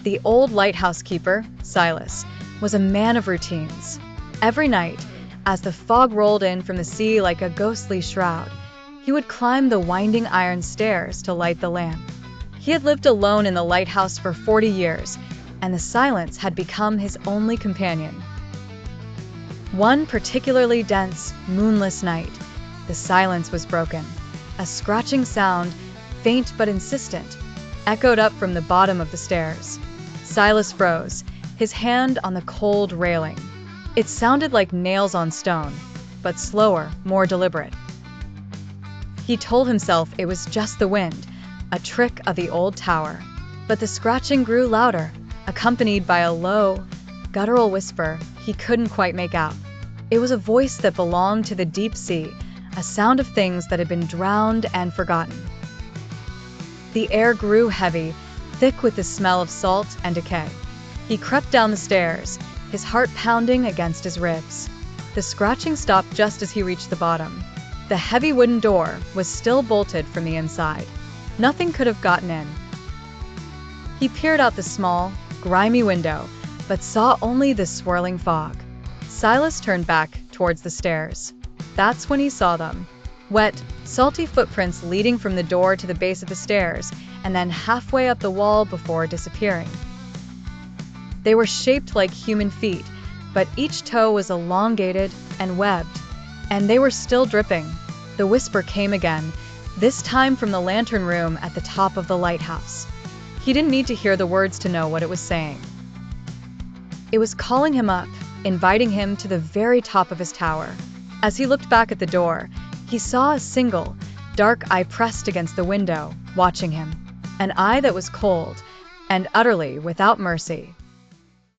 The old lighthouse keeper, Silas, was a man of routines. Every night, as the fog rolled in from the sea like a ghostly shroud, he would climb the winding iron stairs to light the lamp. He had lived alone in the lighthouse for 40 years, and the silence had become his only companion. One particularly dense, moonless night, the silence was broken. A scratching sound, faint but insistent, echoed up from the bottom of the stairs. Silas froze, his hand on the cold railing. It sounded like nails on stone, but slower, more deliberate. He told himself it was just the wind, a trick of the old tower. But the scratching grew louder, accompanied by a low, guttural whisper he couldn't quite make out. It was a voice that belonged to the deep sea, a sound of things that had been drowned and forgotten. The air grew heavy, thick with the smell of salt and decay. He crept down the stairs, his heart pounding against his ribs. The scratching stopped just as he reached the bottom. The heavy wooden door was still bolted from the inside. Nothing could have gotten in. He peered out the small, grimy window, but saw only the swirling fog. Silas turned back towards the stairs. That's when he saw them. Wet, salty footprints leading from the door to the base of the stairs, and then halfway up the wall before disappearing. They were shaped like human feet, but each toe was elongated and webbed, and they were still dripping. The whisper came again, this time from the lantern room at the top of the lighthouse. He didn't need to hear the words to know what it was saying. It was calling him up, inviting him to the very top of his tower. As he looked back at the door, he saw a single, dark eye pressed against the window, watching him. An eye that was cold and utterly without mercy.